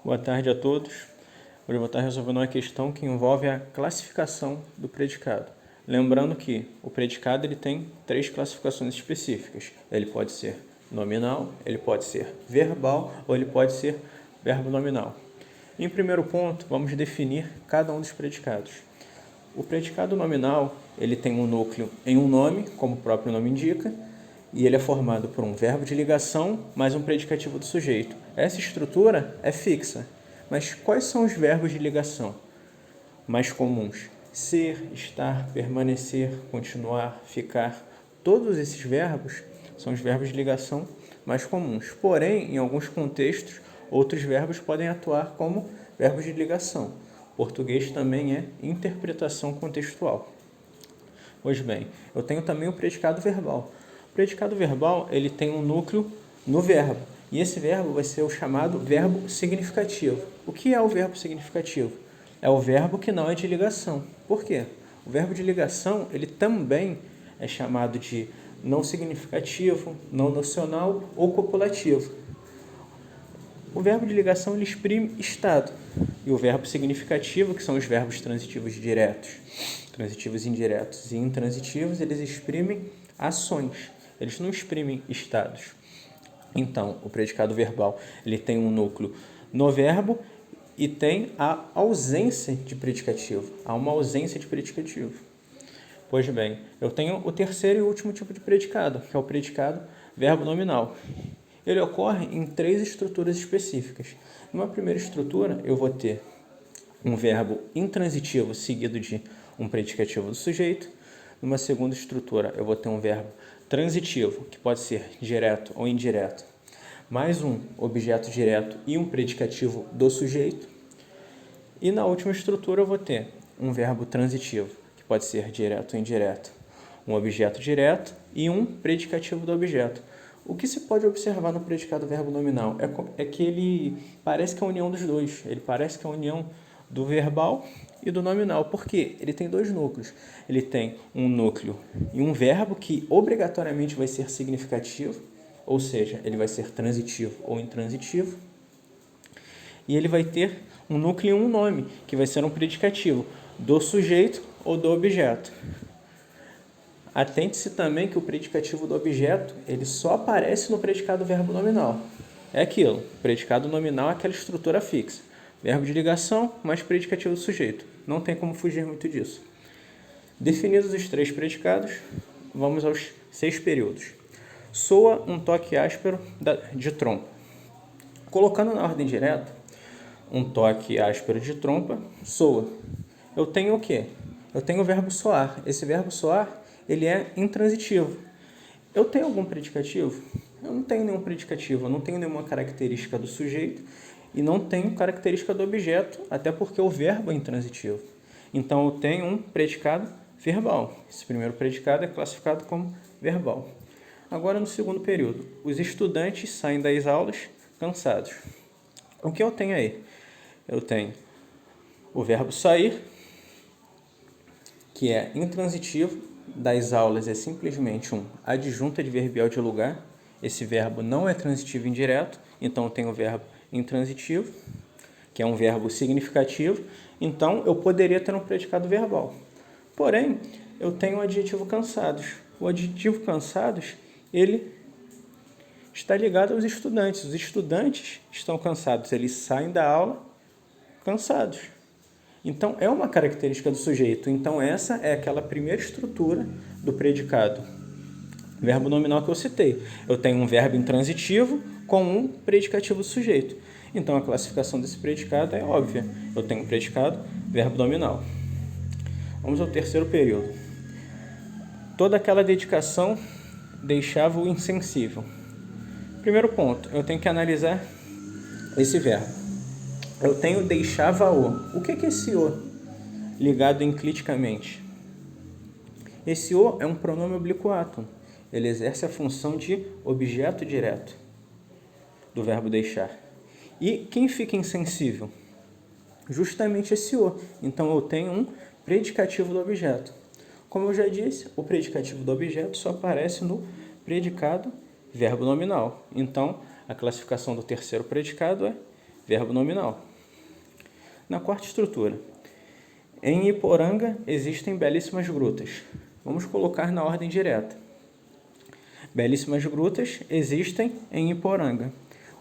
Boa tarde a todos. Hoje eu vou estar resolvendo uma questão que envolve a classificação do predicado. Lembrando que o predicado ele tem 3 classificações específicas. Ele pode ser nominal, ele pode ser verbal ou ele pode ser verbo nominal. Em primeiro ponto, vamos definir cada um dos predicados. O predicado nominal ele tem um núcleo em um nome, como o próprio nome indica, e ele é formado por um verbo de ligação mais um predicativo do sujeito. Essa estrutura é fixa, mas quais são os verbos de ligação mais comuns? Ser, estar, permanecer, continuar, ficar. Todos esses verbos são os verbos de ligação mais comuns. Porém, em alguns contextos, outros verbos podem atuar como verbos de ligação. O português também é interpretação contextual. Pois bem, eu tenho também o predicado verbal. O predicado verbal ele tem um núcleo no verbo, e esse verbo vai ser o chamado verbo significativo. O que é o verbo significativo? É o verbo que não é de ligação. Por quê? O verbo de ligação ele também é chamado de não significativo, não nocional ou copulativo. O verbo de ligação ele exprime estado, e o verbo significativo, que são os verbos transitivos diretos, transitivos indiretos e intransitivos, eles exprimem ações, eles não exprimem estados. Então, o predicado verbal ele tem um núcleo no verbo e tem a ausência de predicativo. Há uma ausência de predicativo. Pois bem, eu tenho o terceiro e último tipo de predicado, que é o predicado verbo nominal. Ele ocorre em 3 estruturas específicas. Numa primeira estrutura, eu vou ter um verbo intransitivo seguido de um predicativo do sujeito. Numa segunda estrutura, eu vou ter um verbo transitivo, que pode ser direto ou indireto, mais um objeto direto e um predicativo do sujeito. E na última estrutura, eu vou ter um verbo transitivo, que pode ser direto ou indireto, um objeto direto e um predicativo do objeto. O que se pode observar no predicado verbo nominal é que ele parece que é a união dos dois. Ele parece que é a união do verbal e do nominal. Por quê? Ele tem 2 núcleos. Ele tem um núcleo e um verbo que obrigatoriamente vai ser significativo, ou seja, ele vai ser transitivo ou intransitivo. E ele vai ter um núcleo e um nome, que vai ser um predicativo do sujeito ou do objeto. Atente-se também que o predicativo do objeto ele só aparece no predicado verbo nominal. É aquilo, predicado nominal é aquela estrutura fixa. Verbo de ligação mais predicativo do sujeito. Não tem como fugir muito disso. Definidos os 3 predicados, vamos aos 6 períodos. Soa um toque áspero de trompa. Colocando na ordem direta, um toque áspero de trompa soa. Eu tenho o quê? Eu tenho o verbo soar. Esse verbo soar ele é intransitivo. Eu tenho algum predicativo? Eu não tenho nenhum predicativo, eu não tenho nenhuma característica do sujeito e não tenho característica do objeto, até porque o verbo é intransitivo. Então, eu tenho um predicado verbal. Esse primeiro predicado é classificado como verbal. Agora, no segundo período, os estudantes saem das aulas cansados. O que eu tenho aí? Eu tenho o verbo sair, que é intransitivo, das aulas é simplesmente um adjunto adverbial de lugar. Esse verbo não é transitivo indireto, então eu tenho o verbo intransitivo, que é um verbo significativo, então eu poderia ter um predicado verbal. Porém, eu tenho o adjetivo cansados. O adjetivo cansados, ele está ligado aos estudantes. Os estudantes estão cansados, eles saem da aula cansados. Então, é uma característica do sujeito. Então, essa é aquela primeira estrutura do predicado. Verbo nominal que eu citei. Eu tenho um verbo intransitivo com um predicativo do sujeito. Então, a classificação desse predicado é óbvia. Eu tenho um predicado, verbo nominal. Vamos ao terceiro período. Toda aquela dedicação deixava o insensível. Primeiro ponto, eu tenho que analisar esse verbo. Eu tenho deixava-o. O que é esse o ligado encliticamente? Esse o é um pronome obliquatum. Ele exerce a função de objeto direto do verbo deixar. E quem fica insensível? Justamente esse o. Então, eu tenho um predicativo do objeto. Como eu já disse, o predicativo do objeto só aparece no predicado verbo nominal. Então, a classificação do terceiro predicado é verbo nominal. Na quarta estrutura, em Iporanga existem belíssimas grutas. Vamos colocar na ordem direta. Belíssimas grutas existem em Iporanga.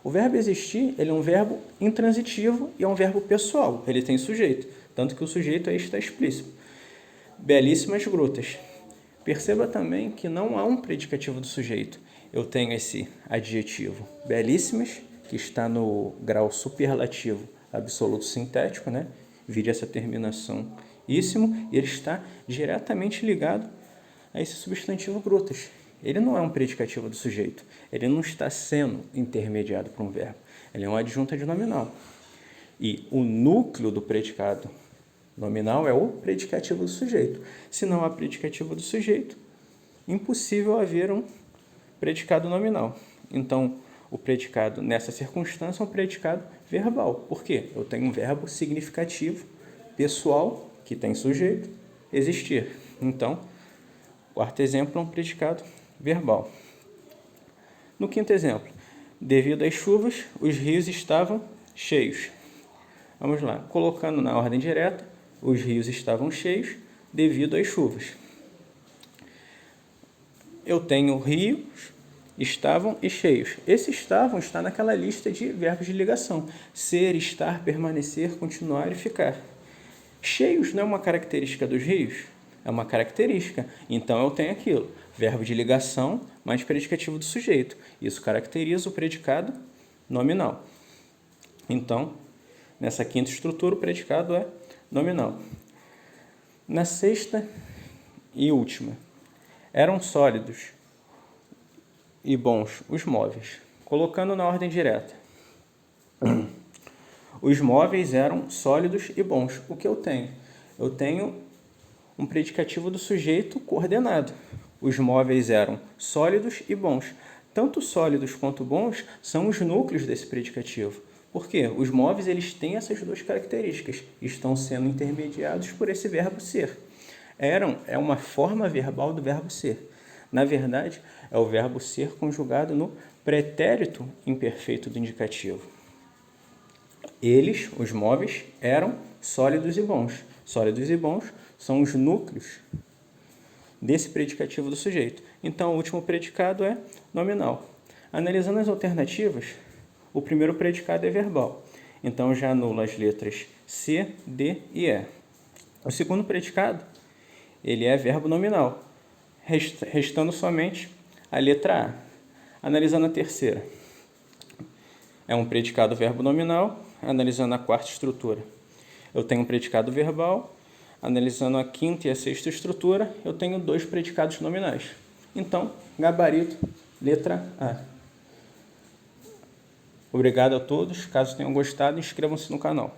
O verbo existir, ele é um verbo intransitivo e é um verbo pessoal. Ele tem sujeito, tanto que o sujeito aí está explícito. Belíssimas grutas. Perceba também que não há um predicativo do sujeito. Eu tenho esse adjetivo belíssimas, que está no grau superlativo absoluto sintético, né? Vide essa terminação íssimo, e ele está diretamente ligado a esse substantivo grutas. Ele não é um predicativo do sujeito. Ele não está sendo intermediado por um verbo. Ele é um adjunto adnominal. E o núcleo do predicado nominal é o predicativo do sujeito. Se não há predicativo do sujeito, impossível haver um predicado nominal. Então, o predicado nessa circunstância é um predicado verbal. Por quê? Eu tenho um verbo significativo, pessoal, que tem sujeito, existir. Então, o quarto exemplo é um predicado verbal. No quinto exemplo, devido às chuvas, os rios estavam cheios. Vamos lá, colocando na ordem direta, os rios estavam cheios devido às chuvas. Eu tenho rios, estavam e cheios. Esse estavam está naquela lista de verbos de ligação. Ser, estar, permanecer, continuar e ficar. Cheios não é uma característica dos rios? É uma característica. Então, eu tenho aquilo. Verbo de ligação mais predicativo do sujeito. Isso caracteriza o predicado nominal. Então, nessa quinta estrutura, o predicado é nominal. Na sexta e última, eram sólidos e bons os móveis. Colocando na ordem direta. Os móveis eram sólidos e bons. O que eu tenho? Eu tenho um predicativo do sujeito coordenado. Os móveis eram sólidos e bons. Tanto sólidos quanto bons são os núcleos desse predicativo. Por quê? Os móveis eles têm essas duas características. Estão sendo intermediados por esse verbo ser. Eram é uma forma verbal do verbo ser. Na verdade, é o verbo ser conjugado no pretérito imperfeito do indicativo. Eles, os móveis, eram sólidos e bons. Sólidos e bons são os núcleos desse predicativo do sujeito. Então, o último predicado é nominal. Analisando as alternativas, o primeiro predicado é verbal. Então, já anula as letras C, D e E. O segundo predicado, ele é verbo nominal, restando somente a letra A. Analisando a terceira, é um predicado verbo nominal. Analisando a quarta estrutura, eu tenho um predicado verbal. Analisando a quinta e a sexta estrutura, eu tenho dois predicados nominais. Então, gabarito, letra A. Obrigado a todos. Caso tenham gostado, inscrevam-se no canal.